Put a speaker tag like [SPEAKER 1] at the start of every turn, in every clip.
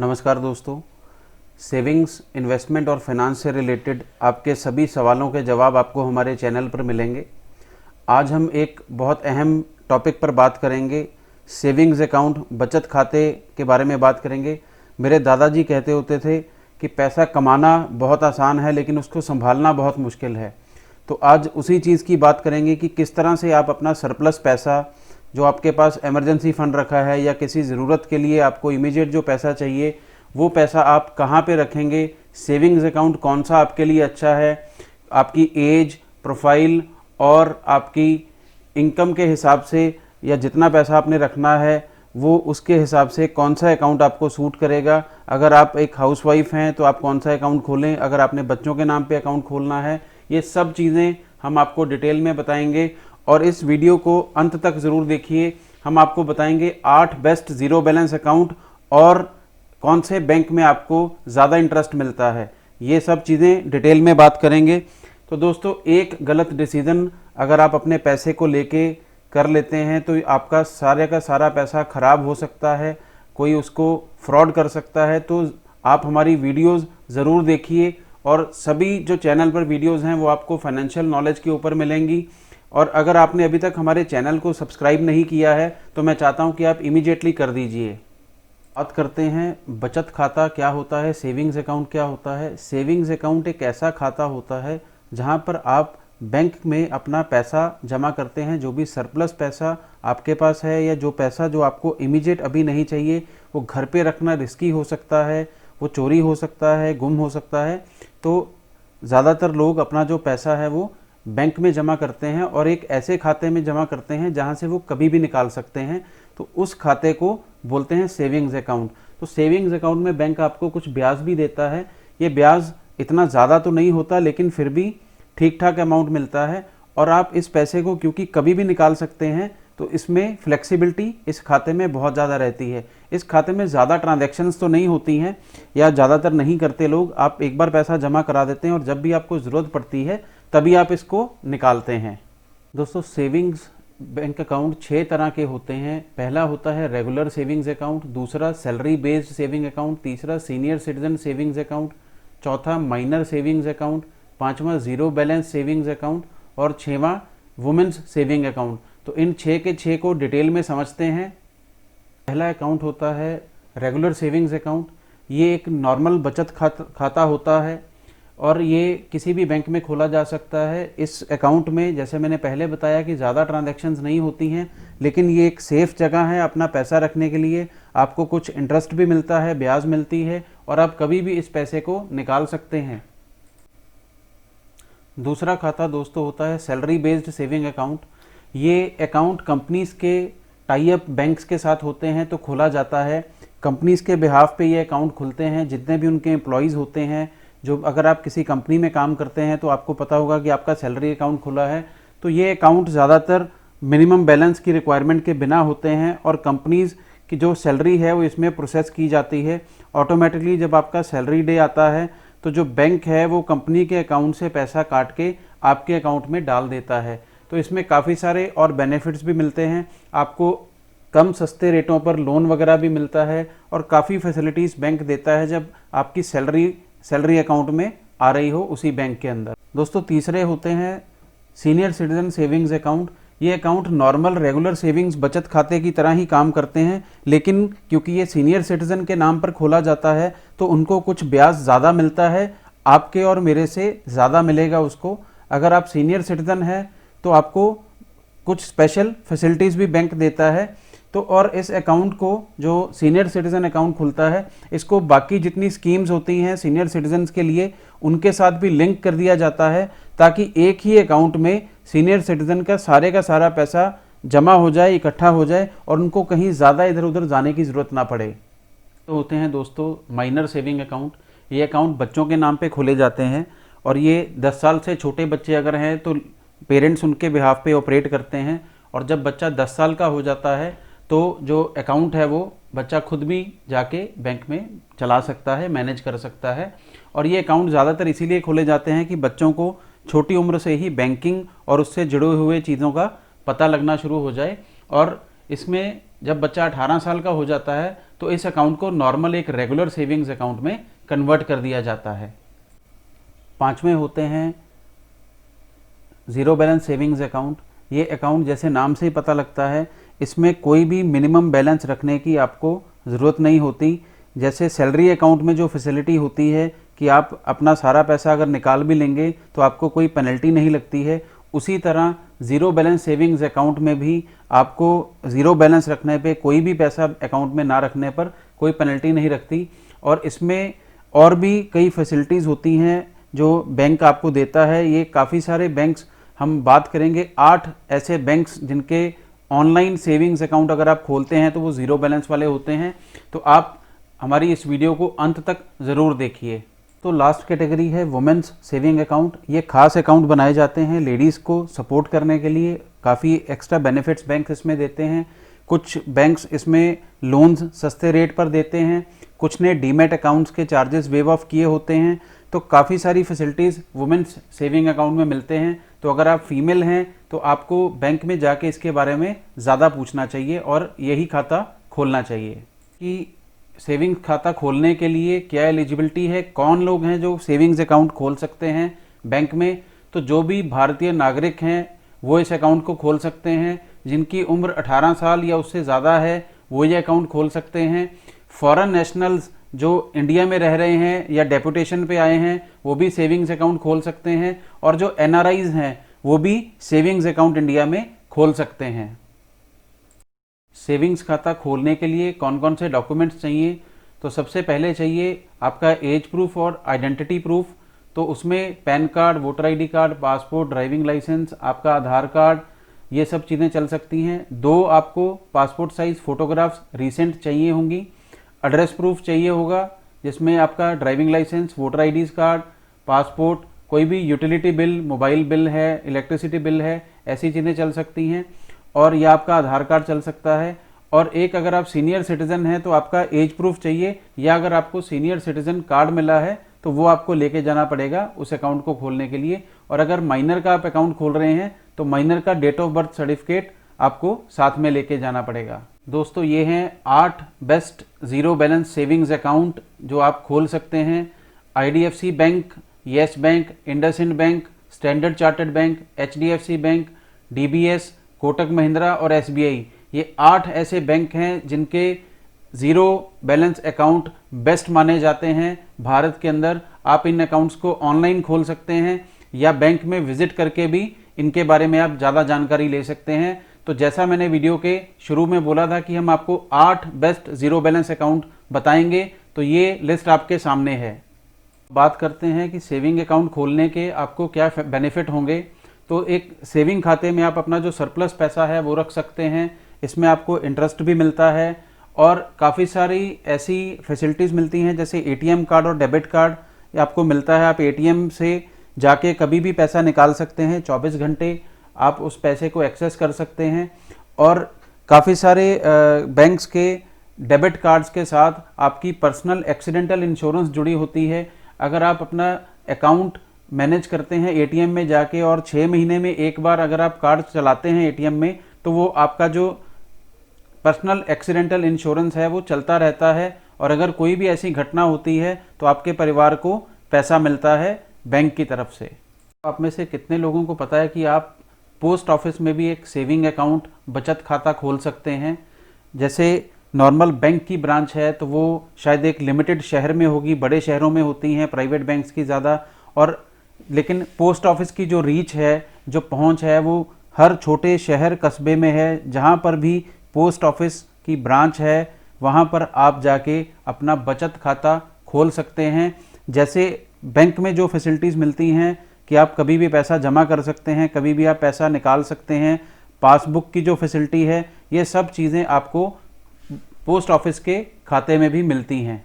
[SPEAKER 1] नमस्कार दोस्तों, savings, investment और फाइनेंस से रिलेटेड आपके सभी सवालों के जवाब आपको हमारे चैनल पर मिलेंगे। आज हम एक बहुत अहम टॉपिक पर बात करेंगे। सेविंग्स अकाउंट, बचत खाते के बारे में बात करेंगे। मेरे दादाजी कहते होते थे कि पैसा कमाना बहुत आसान है लेकिन उसको संभालना बहुत मुश्किल है। तो आज उसी चीज़ की बात करेंगे कि किस तरह से आप अपना सरप्लस पैसा, जो आपके पास इमरजेंसी फ़ंड रखा है या किसी ज़रूरत के लिए आपको इमीडिएट जो पैसा चाहिए, वो पैसा आप कहाँ पे रखेंगे, सेविंग्स अकाउंट कौन सा आपके लिए अच्छा है, आपकी एज प्रोफाइल और आपकी इनकम के हिसाब से या जितना पैसा आपने रखना है वो उसके हिसाब से कौन सा अकाउंट आपको सूट करेगा। अगर आप एक हाउसवाइफ हैं तो आप कौन सा अकाउंट खोलें, अगर आपने बच्चों के नाम पे अकाउंट खोलना है, ये सब चीज़ें हम आपको डिटेल में बताएंगे। और इस वीडियो को अंत तक ज़रूर देखिए। हम आपको बताएंगे 8 बेस्ट ज़ीरो बैलेंस अकाउंट और कौन से बैंक में आपको ज़्यादा इंटरेस्ट मिलता है, ये सब चीज़ें डिटेल में बात करेंगे। तो दोस्तों, एक गलत डिसीज़न अगर आप अपने पैसे को लेके कर लेते हैं तो आपका सारे का सारा पैसा ख़राब हो सकता है, कोई उसको फ्रॉड कर सकता है। तो आप हमारी वीडियोज़ ज़रूर देखिए और सभी जो चैनल पर वीडियोज़ हैं वो आपको फाइनेंशियल नॉलेज के ऊपर मिलेंगी। और अगर आपने अभी तक हमारे चैनल को सब्सक्राइब नहीं किया है तो मैं चाहता हूं कि आप इमीडिएटली कर दीजिए। बात करते हैं बचत खाता क्या होता है, सेविंग्स अकाउंट क्या होता है। सेविंग्स अकाउंट एक ऐसा खाता होता है जहां पर आप बैंक में अपना पैसा जमा करते हैं। जो भी सरप्लस पैसा आपके पास है या जो पैसा जो आपको इमीडिएट अभी नहीं चाहिए, वो घर पे रखना रिस्की हो सकता है, वो चोरी हो सकता है, गुम हो सकता है। तो ज़्यादातर लोग अपना जो पैसा है वो बैंक में जमा करते हैं और एक ऐसे खाते में जमा करते हैं जहां से वो कभी भी निकाल सकते हैं। तो उस खाते को बोलते हैं सेविंग्स अकाउंट। तो सेविंग्स अकाउंट में बैंक आपको कुछ ब्याज भी देता है। ये ब्याज इतना ज़्यादा तो नहीं होता लेकिन फिर भी ठीक ठाक अमाउंट मिलता है और आप इस पैसे को क्योंकि कभी भी निकाल सकते हैं तो इसमें फ्लेक्सिबिलिटी इस खाते में बहुत ज़्यादा रहती है। इस खाते में ज़्यादा ट्रांजैक्शंस तो नहीं होती हैं या ज़्यादातर नहीं करते लोग। आप एक बार पैसा जमा करा देते हैं और जब भी आपको ज़रूरत पड़ती है तभी आप इसको निकालते हैं। दोस्तों, सेविंग्स बैंक अकाउंट 6 तरह के होते हैं। पहला होता है रेगुलर सेविंग्स अकाउंट, दूसरा सैलरी बेस्ड सेविंग अकाउंट, तीसरा सीनियर सिटीजन सेविंग्स अकाउंट, चौथा माइनर सेविंग्स अकाउंट, पांचवा जीरो बैलेंस सेविंग्स अकाउंट और छठवां वुमेन्स सेविंग अकाउंट। तो इन 6 के 6 को डिटेल में समझते हैं। पहला अकाउंट होता है रेगुलर सेविंग्स अकाउंट। ये एक नॉर्मल बचत खाता होता है और ये किसी भी बैंक में खोला जा सकता है। इस अकाउंट में जैसे मैंने पहले बताया कि ज़्यादा ट्रांजैक्शंस नहीं होती हैं लेकिन ये एक सेफ़ जगह है अपना पैसा रखने के लिए। आपको कुछ इंटरेस्ट भी मिलता है, ब्याज मिलती है और आप कभी भी इस पैसे को निकाल सकते हैं। दूसरा खाता दोस्तों होता है सैलरी बेस्ड सेविंग अकाउंट। ये अकाउंट कंपनीज़ के टाई अप बैंक्स के साथ होते हैं तो खोला जाता है। कंपनीज़ के बिहाफ पे ये अकाउंट खुलते हैं। जितने भी उनके एम्प्लॉयज़ होते हैं, जो अगर आप किसी कंपनी में काम करते हैं तो आपको पता होगा कि आपका सैलरी अकाउंट खुला है, तो ये अकाउंट ज़्यादातर मिनिमम बैलेंस की रिक्वायरमेंट के बिना होते हैं और कंपनीज़ की जो सैलरी है वो इसमें प्रोसेस की जाती है ऑटोमेटिकली। जब आपका सैलरी डे आता है तो जो बैंक है वो कंपनी के अकाउंट से पैसा काट के आपके अकाउंट में डाल देता है। तो इसमें काफ़ी सारे और बेनिफिट्स भी मिलते हैं। आपको कम सस्ते रेटों पर लोन वगैरह भी मिलता है और काफ़ी फैसिलिटीज़ बैंक देता है जब आपकी सैलरी अकाउंट में आ रही हो उसी बैंक के अंदर। दोस्तों, तीसरे होते हैं सीनियर सिटीजन सेविंग्स अकाउंट। ये अकाउंट नॉर्मल रेगुलर सेविंग्स बचत खाते की तरह ही काम करते हैं लेकिन क्योंकि ये सीनियर सिटीजन के नाम पर खोला जाता है तो उनको कुछ ब्याज ज़्यादा मिलता है। आपके और मेरे से ज़्यादा मिलेगा उसको। अगर आप सीनियर सिटीजन हैं तो आपको कुछ स्पेशल फैसिलिटीज़ भी बैंक देता है। तो और इस अकाउंट को, जो सीनियर सिटीजन अकाउंट खुलता है, इसको बाकी जितनी स्कीम्स होती हैं सीनियर सिटीजन्स के लिए उनके साथ भी लिंक कर दिया जाता है ताकि एक ही अकाउंट में सीनियर सिटीजन का सारा पैसा जमा हो जाए, इकट्ठा हो जाए और उनको कहीं ज़्यादा इधर उधर जाने की ज़रूरत ना पड़े। तो होते हैं दोस्तों माइनर सेविंग अकाउंट। ये अकाउंट बच्चों के नाम पे खोले जाते हैं और ये 10 साल से छोटे बच्चे अगर हैं तो पेरेंट्स उनके बिहाफ पे ऑपरेट करते हैं और जब बच्चा 10 साल का हो जाता है तो जो अकाउंट है वो बच्चा खुद भी जाके बैंक में चला सकता है, मैनेज कर सकता है। और ये अकाउंट ज़्यादातर इसीलिए खोले जाते हैं कि बच्चों को छोटी उम्र से ही बैंकिंग और उससे जुड़े हुए चीज़ों का पता लगना शुरू हो जाए और इसमें जब बच्चा 18 साल का हो जाता है तो इस अकाउंट को नॉर्मल एक रेगुलर सेविंग्स अकाउंट में कन्वर्ट कर दिया जाता है। पांचवें होते हैं ज़ीरो बैलेंस सेविंग्स अकाउंट। ये अकाउंट जैसे नाम से ही पता लगता है, इसमें कोई भी मिनिमम बैलेंस रखने की आपको ज़रूरत नहीं होती। जैसे सैलरी अकाउंट में जो फैसिलिटी होती है कि आप अपना सारा पैसा अगर निकाल भी लेंगे तो आपको कोई पेनल्टी नहीं लगती है, उसी तरह ज़ीरो बैलेंस सेविंग्स अकाउंट में भी आपको ज़ीरो बैलेंस रखने पे, कोई भी पैसा अकाउंट में ना रखने पर कोई पेनल्टी नहीं रखती। और इसमें और भी कई फैसिलिटीज़ होती हैं जो बैंक आपको देता है। ये काफ़ी सारे बैंक्स, हम बात करेंगे 8 ऐसे बैंक्स जिनके ऑनलाइन सेविंग्स अकाउंट अगर आप खोलते हैं तो वो ज़ीरो बैलेंस वाले होते हैं। तो आप हमारी इस वीडियो को अंत तक ज़रूर देखिए। तो लास्ट कैटेगरी है वुमेन्स सेविंग अकाउंट। ये खास अकाउंट बनाए जाते हैं लेडीज़ को सपोर्ट करने के लिए। काफ़ी एक्स्ट्रा बेनिफिट्स बैंक इसमें देते हैं। कुछ बैंक्स इसमें लोन्स सस्ते रेट पर देते हैं, कुछ ने डीमैट अकाउंट्स के चार्जेस वेव ऑफ किए होते हैं। तो काफ़ी सारी फैसिलिटीज़ वुमेन्स सेविंग अकाउंट में मिलते हैं। तो अगर आप फीमेल हैं तो आपको बैंक में जाके इसके बारे में ज़्यादा पूछना चाहिए और यही खाता खोलना चाहिए। कि सेविंग्स खाता खोलने के लिए क्या एलिजिबिलिटी है, कौन लोग हैं जो सेविंग्स अकाउंट खोल सकते हैं बैंक में। तो जो भी भारतीय नागरिक हैं वो इस अकाउंट को खोल सकते हैं। जिनकी उम्र 18 साल या उससे ज़्यादा है वो ये अकाउंट खोल सकते हैं। फॉरेन नेशनल्स जो इंडिया में रह रहे हैं या डेपुटेशन पे आए हैं वो भी सेविंग्स अकाउंट खोल सकते हैं। और जो NRIs हैं वो भी सेविंग्स अकाउंट इंडिया में खोल सकते हैं। सेविंग्स खाता खोलने के लिए कौन कौन से डॉक्यूमेंट्स चाहिए, तो सबसे पहले चाहिए आपका एज प्रूफ और आइडेंटिटी प्रूफ। तो उसमें PAN card, voter ID card, passport, driving licence, आपका आधार कार्ड, ये सब चीज़ें चल सकती हैं। 2 आपको पासपोर्ट साइज़ फ़ोटोग्राफ्स रीसेंट चाहिए होंगी। एड्रेस प्रूफ चाहिए होगा जिसमें आपका driving licence, voter IDs card, passport, कोई भी यूटिलिटी बिल, मोबाइल बिल है, इलेक्ट्रिसिटी बिल है, ऐसी चीज़ें चल सकती हैं। और यह आपका आधार कार्ड चल सकता है। और एक अगर आप सीनियर सिटीज़न हैं तो आपका एज प्रूफ चाहिए, या अगर आपको सीनियर सिटीज़न कार्ड मिला है तो वो आपको लेके जाना पड़ेगा उस अकाउंट को खोलने के लिए। और अगर माइनर का आप अकाउंट खोल रहे हैं तो माइनर का डेट ऑफ बर्थ सर्टिफिकेट आपको साथ में लेके जाना पड़ेगा। दोस्तों ये हैं 8 best zero balance savings account जो आप खोल सकते हैं। IDFC bank, yes bank, IndusInd bank, standard chartered bank, HDFC bank, DBS, Kotak Mahindra और SBI, ये 8 ऐसे बैंक हैं जिनके ज़ीरो बैलेंस अकाउंट बेस्ट माने जाते हैं भारत के अंदर। आप इन अकाउंट्स को ऑनलाइन खोल सकते हैं या बैंक में विजिट करके भी इनके बारे में आप ज़्यादा जानकारी ले सकते हैं। तो जैसा मैंने वीडियो के शुरू में बोला था कि हम आपको 8 बेस्ट ज़ीरो बैलेंस अकाउंट बताएंगे, तो ये लिस्ट आपके सामने है। बात करते हैं कि सेविंग अकाउंट खोलने के आपको क्या बेनिफिट होंगे। तो एक सेविंग खाते में आप अपना जो सरप्लस पैसा है वो रख सकते हैं। इसमें आपको इंटरेस्ट भी मिलता है और काफ़ी सारी ऐसी फैसिलिटीज़ मिलती हैं जैसे ATM कार्ड और डेबिट कार्ड आपको मिलता है। आप ATM से जाके कभी भी पैसा निकाल सकते हैं, 24 घंटे आप उस पैसे को एक्सेस कर सकते हैं। और काफ़ी सारे बैंक्स के डेबिट कार्ड्स के साथ आपकी पर्सनल एक्सीडेंटल इंश्योरेंस जुड़ी होती है। अगर आप अपना अकाउंट मैनेज करते हैं ATM में जाके और 6 महीने में एक बार अगर आप कार्ड चलाते हैं ATM में, तो वो आपका जो पर्सनल एक्सीडेंटल इंश्योरेंस है वो चलता रहता है। और अगर कोई भी ऐसी घटना होती है तो आपके परिवार को पैसा मिलता है बैंक की तरफ से। आप में से कितने लोगों को पता है कि आप पोस्ट ऑफिस में भी एक सेविंग अकाउंट, बचत खाता खोल सकते हैं। जैसे नॉर्मल बैंक की ब्रांच है तो वो शायद एक लिमिटेड शहर में होगी, बड़े शहरों में होती हैं प्राइवेट बैंक्स की ज़्यादा। और लेकिन पोस्ट ऑफिस की जो रीच है, जो पहुंच है, वो हर छोटे शहर कस्बे में है। जहां पर भी पोस्ट ऑफिस की ब्रांच है वहां पर आप जाके अपना बचत खाता खोल सकते हैं। जैसे बैंक में जो फैसिलिटीज़ मिलती हैं कि आप कभी भी पैसा जमा कर सकते हैं, कभी भी आप पैसा निकाल सकते हैं, पासबुक की जो फैसिलिटी है, ये सब चीज़ें आपको पोस्ट ऑफिस के खाते में भी मिलती हैं।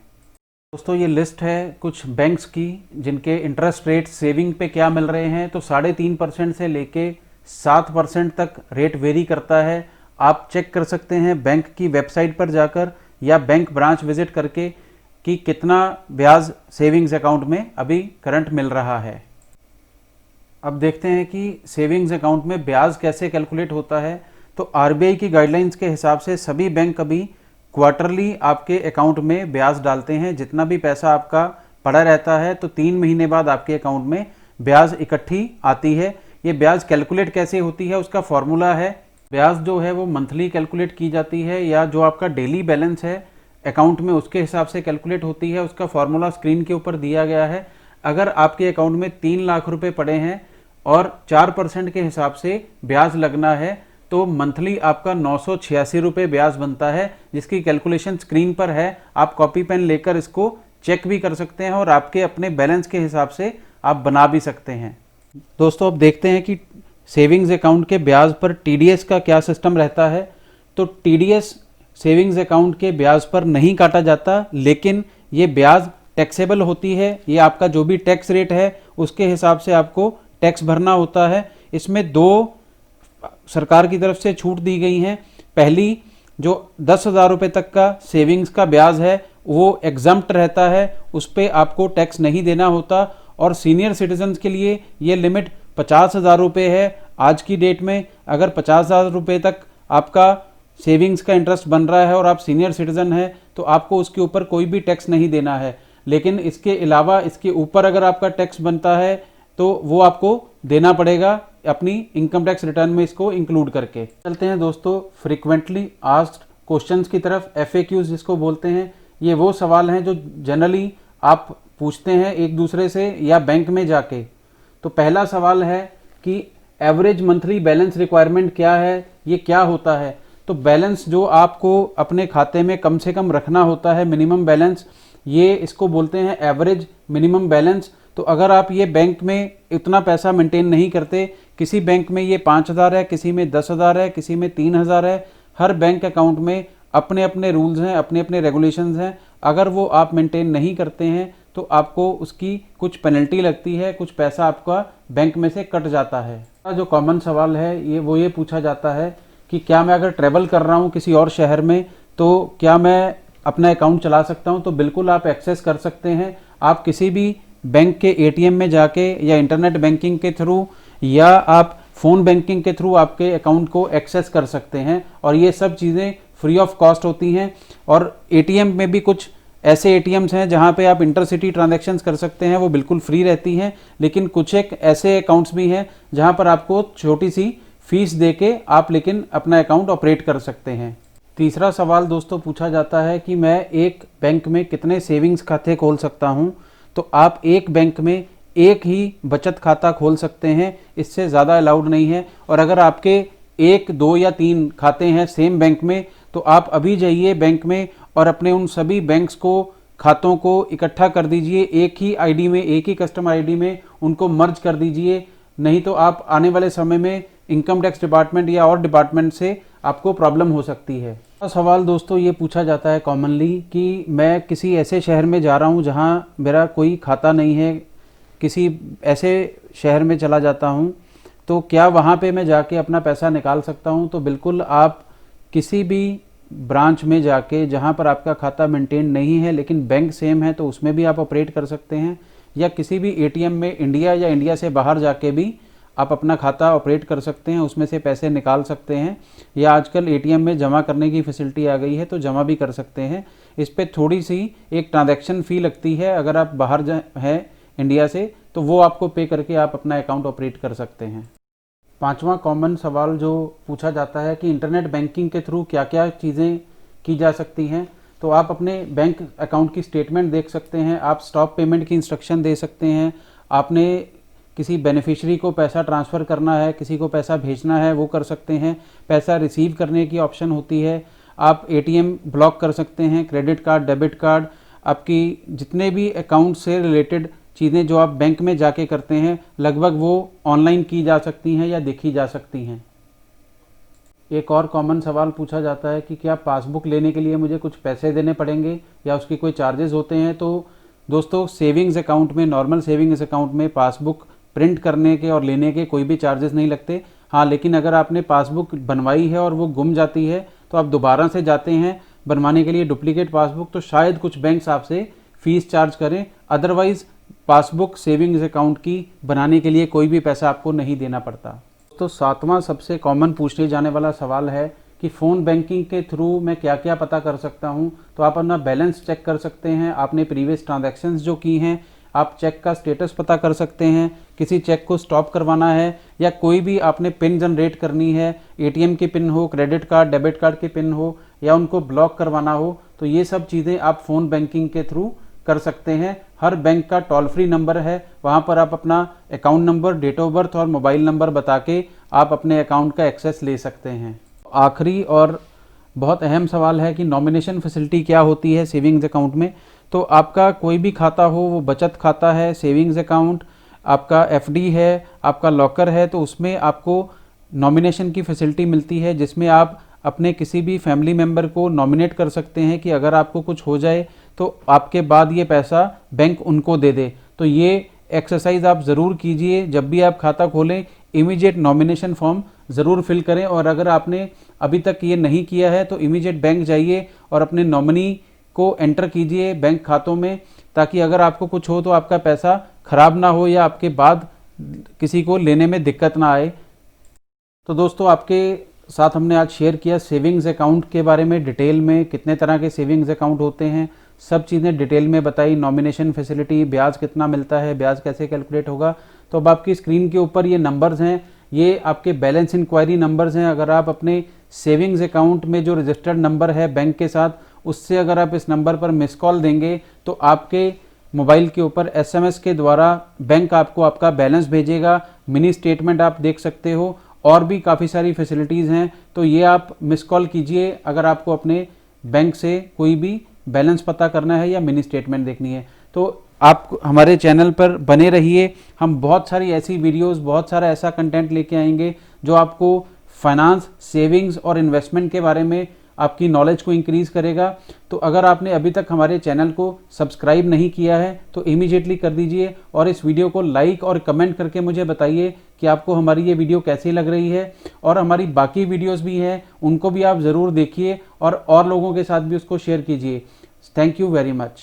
[SPEAKER 1] दोस्तों ये लिस्ट है कुछ बैंक्स की जिनके इंटरेस्ट रेट सेविंग पे क्या मिल रहे हैं। तो 3.5% से लेके 7% तक रेट वेरी करता है। आप चेक कर सकते हैं बैंक की वेबसाइट पर जाकर या बैंक ब्रांच विजिट करके कि कितना ब्याज सेविंग्स अकाउंट में अभी करंट मिल रहा है। अब देखते हैं कि सेविंग्स अकाउंट में ब्याज कैसे कैलकुलेट होता है। तो आरबीआई की गाइडलाइंस के हिसाब से सभी बैंक अभी क्वार्टरली आपके अकाउंट में ब्याज डालते हैं। जितना भी पैसा आपका पड़ा रहता है तो 3 महीने बाद आपके अकाउंट में ब्याज इकट्ठी आती है। ये ब्याज कैलकुलेट कैसे होती है, उसका फॉर्मूला है, ब्याज जो है वो मंथली कैलकुलेट की जाती है या जो आपका डेली बैलेंस है अकाउंट में उसके हिसाब से कैलकुलेट होती है। उसका फॉर्मूला स्क्रीन के ऊपर दिया गया है। अगर आपके अकाउंट में 3 लाख रुपए पड़े हैं और 4% के हिसाब से ब्याज लगना है तो मंथली आपका 986 रुपये ब्याज बनता है, जिसकी कैलकुलेशन स्क्रीन पर है। आप कॉपी पेन लेकर इसको चेक भी कर सकते हैं और आपके अपने बैलेंस के हिसाब से आप बना भी सकते हैं। दोस्तों अब देखते हैं कि सेविंग्स अकाउंट के ब्याज पर टीडीएस का क्या सिस्टम रहता है। तो टीडीएस सेविंग्स अकाउंट के ब्याज पर नहीं काटा जाता, लेकिन ये ब्याज टैक्सेबल होती है। ये आपका जो भी टैक्स रेट है उसके हिसाब से आपको टैक्स भरना होता है। इसमें 2 सरकार की तरफ से छूट दी गई हैं। पहली, जो 10,000 रुपये तक का सेविंग्स का ब्याज है वो एग्जम्प्ट रहता है, उस पर आपको टैक्स नहीं देना होता। और सीनियर सिटीजन्स के लिए ये लिमिट 50,000 रुपये है। आज की डेट में अगर 50,000 रुपये तक आपका सेविंग्स का इंटरेस्ट बन रहा है और आप सीनियर सिटीजन हैं तो आपको उसके ऊपर कोई भी टैक्स नहीं देना है। लेकिन इसके अलावा इसके ऊपर अगर आपका टैक्स बनता है तो वो आपको देना पड़ेगा अपनी इनकम टैक्स रिटर्न में, इसको इंक्लूड करके। चलते हैं दोस्तों फ्रीक्वेंटली आस्क्ड क्वेश्चंस की तरफ, एफएक्यूज जिसको बोलते हैं। ये वो सवाल हैं जो जनरली आप पूछते हैं एक दूसरे से या बैंक में जाके। तो पहला सवाल है कि एवरेज मंथली बैलेंस रिक्वायरमेंट क्या है, ये क्या होता है। तो बैलेंस जो आपको अपने खाते में कम से कम रखना होता है, मिनिमम बैलेंस, ये इसको बोलते हैं एवरेज मिनिमम बैलेंस। तो अगर आप ये बैंक में इतना पैसा मेंटेन नहीं करते, किसी बैंक में ये 5,000 है, किसी में 10,000 है, किसी में 3,000 है, हर बैंक अकाउंट में अपने अपने रूल्स हैं, अपने अपने रेगुलेशंस हैं। अगर वो आप मेंटेन नहीं करते हैं तो आपको उसकी कुछ पेनल्टी लगती है, कुछ पैसा आपका बैंक में से कट जाता है। जो कॉमन सवाल है ये पूछा जाता है कि क्या मैं अगर ट्रैवल कर रहा हूँ किसी और शहर में तो क्या मैं अपना अकाउंट चला सकता हूँ। तो बिल्कुल आप एक्सेस कर सकते हैं। आप किसी भी बैंक के एटीएम में जाके या इंटरनेट बैंकिंग के थ्रू या आप फ़ोन बैंकिंग के थ्रू आपके अकाउंट को एक्सेस कर सकते हैं और ये सब चीज़ें फ्री ऑफ कॉस्ट होती हैं। और एटीएम में भी कुछ ऐसे एटीएम्स हैं जहां पे आप इंटरसिटी ट्रांजैक्शंस कर सकते हैं, वो बिल्कुल फ्री रहती हैं। लेकिन कुछ एक ऐसे अकाउंट्स भी हैं जहां पर आपको छोटी सी फीस देके आप लेकिन अपना अकाउंट ऑपरेट कर सकते हैं। तीसरा सवाल दोस्तों पूछा जाता है कि मैं एक बैंक में कितने सेविंग्स खाते खोल सकता हूं। तो आप एक बैंक में एक ही बचत खाता खोल सकते हैं, इससे ज़्यादा अलाउड नहीं है। और अगर आपके 1, 2 या 3 खाते हैं सेम बैंक में तो आप अभी जाइए बैंक में और अपने उन सभी बैंक्स को खातों को इकट्ठा कर दीजिए, एक ही आईडी में, एक ही कस्टमर आईडी में उनको मर्ज कर दीजिए। नहीं तो आप आने वाले समय में इनकम टैक्स डिपार्टमेंट या और डिपार्टमेंट से आपको प्रॉब्लम हो सकती है। सवाल दोस्तों ये पूछा जाता है कॉमनली कि मैं किसी ऐसे शहर में जा रहा हूँ जहाँ मेरा कोई खाता नहीं है, किसी ऐसे शहर में चला जाता हूँ तो क्या वहाँ पे मैं जाके अपना पैसा निकाल सकता हूँ। तो बिल्कुल आप किसी भी ब्रांच में जाके जहाँ पर आपका खाता मेंटेन नहीं है लेकिन बैंक सेम है तो उसमें भी आप ऑपरेट कर सकते हैं, या किसी भी एटीएम में इंडिया या इंडिया से बाहर जाके भी आप अपना खाता ऑपरेट कर सकते हैं, उसमें से पैसे निकाल सकते हैं। या आजकल एटीएम में जमा करने की फैसिलिटी आ गई है तो जमा भी कर सकते हैं। इस पर थोड़ी सी एक ट्रांजैक्शन फ़ी लगती है, अगर आप बाहर हैं इंडिया से तो वो आपको पे करके आप अपना अकाउंट ऑपरेट कर सकते हैं। पांचवा कॉमन सवाल जो पूछा जाता है कि इंटरनेट बैंकिंग के थ्रू क्या क्या चीज़ें की जा सकती हैं। तो आप अपने बैंक अकाउंट की स्टेटमेंट देख सकते हैं, आप स्टॉप पेमेंट की इंस्ट्रक्शन दे सकते हैं, आपने किसी बेनिफिशियरी को पैसा ट्रांसफ़र करना है, किसी को पैसा भेजना है वो कर सकते हैं, पैसा रिसीव करने की ऑप्शन होती है, आप एटीएम ब्लॉक कर सकते हैं, क्रेडिट कार्ड, डेबिट कार्ड, आपकी जितने भी अकाउंट से रिलेटेड चीज़ें जो आप बैंक में जाके करते हैं लगभग वो ऑनलाइन की जा सकती हैं या देखी जा सकती हैं। एक और कॉमन सवाल पूछा जाता है कि क्या पासबुक लेने के लिए मुझे कुछ पैसे देने पड़ेंगे या उसके कोई चार्जेस होते हैं। तो दोस्तों सेविंग्स अकाउंट में, नॉर्मल सेविंग्स अकाउंट में पासबुक प्रिंट करने के और लेने के कोई भी चार्जेस नहीं लगते। हाँ, लेकिन अगर आपने पासबुक बनवाई है और वो गुम जाती है तो आप दोबारा से जाते हैं बनवाने के लिए डुप्लीकेट पासबुक, तो शायद कुछ बैंक्स आपसे फ़ीस चार्ज करें। अदरवाइज़ पासबुक सेविंग्स अकाउंट की बनाने के लिए कोई भी पैसा आपको नहीं देना पड़ता। तो सातवां सबसे कॉमन पूछने जाने वाला सवाल है कि फ़ोन बैंकिंग के थ्रू मैं क्या क्या पता कर सकता हूं। तो आप अपना बैलेंस चेक कर सकते हैं, आपने प्रीवियस ट्रांजैक्शंस जो की हैं, आप चेक का स्टेटस पता कर सकते हैं, किसी चेक को स्टॉप करवाना है या कोई भी आपने पिन जनरेट करनी है, एटीएम की पिन हो, क्रेडिट कार्ड डेबिट कार्ड की पिन हो या उनको ब्लॉक करवाना हो, तो ये सब चीज़ें आप फ़ोन बैंकिंग के थ्रू कर सकते हैं। हर बैंक का टोल फ्री नंबर है, वहाँ पर आप अपना account number, date of birth और मोबाइल नंबर बता के आप अपने अकाउंट का एक्सेस ले सकते हैं। आखिरी और बहुत अहम सवाल है कि नॉमिनेशन फैसिलिटी क्या होती है सेविंग्स अकाउंट में। तो आपका कोई भी खाता हो, वो बचत खाता है, सेविंग्स अकाउंट, आपका एफडी है, आपका लॉकर है, तो उसमें आपको नॉमिनेशन की फैसिलिटी मिलती है जिसमें आप अपने किसी भी फैमिली मेम्बर को नॉमिनेट कर सकते हैं कि अगर आपको कुछ हो जाए तो आपके बाद ये पैसा बैंक उनको दे दे। तो ये एक्सरसाइज आप ज़रूर कीजिए, जब भी आप खाता खोलें इमीडिएट नॉमिनेशन फॉर्म ज़रूर फिल करें। और अगर आपने अभी तक ये नहीं किया है तो इमीडिएट बैंक जाइए और अपने नॉमिनी को एंटर कीजिए बैंक खातों में, ताकि अगर आपको कुछ हो तो आपका पैसा खराब ना हो या आपके बाद किसी को लेने में दिक्कत ना आए। तो दोस्तों, आपके साथ हमने आज शेयर किया सेविंग्स अकाउंट के बारे में, डिटेल में कितने तरह के सेविंग्स अकाउंट होते हैं, सब चीज़ें डिटेल में बताई, नॉमिनेशन फैसिलिटी, ब्याज कितना मिलता है, ब्याज कैसे कैलकुलेट होगा। तो अब आपकी स्क्रीन के ऊपर ये नंबर्स हैं, ये आपके बैलेंस इंक्वायरी नंबर्स हैं। अगर आप अपने सेविंग्स अकाउंट में जो रजिस्टर्ड नंबर है बैंक के साथ, उससे अगर आप इस नंबर पर मिस कॉल देंगे तो आपके मोबाइल के ऊपर एसएमएस के द्वारा बैंक आपको आपका बैलेंस भेजेगा, मिनी स्टेटमेंट आप देख सकते हो, और भी काफ़ी सारी फैसिलिटीज़ हैं। तो ये आप मिस कॉल कीजिए अगर आपको अपने बैंक से कोई भी बैलेंस पता करना है या मिनी स्टेटमेंट देखनी है। तो आप हमारे चैनल पर बने रहिए, हम बहुत सारी ऐसी वीडियोस, बहुत सारा ऐसा कंटेंट लेके आएंगे जो आपको फाइनेंस, सेविंग्स और इन्वेस्टमेंट के बारे में आपकी नॉलेज को इंक्रीज़ करेगा। तो अगर आपने अभी तक हमारे चैनल को सब्सक्राइब नहीं किया है तो इमीडिएटली कर दीजिए और इस वीडियो को लाइक और कमेंट करके मुझे बताइए कि आपको हमारी ये वीडियो कैसी लग रही है। और हमारी बाकी वीडियोस भी हैं, उनको भी आप ज़रूर देखिए और लोगों के साथ भी उसको शेयर कीजिए। Thank you very much.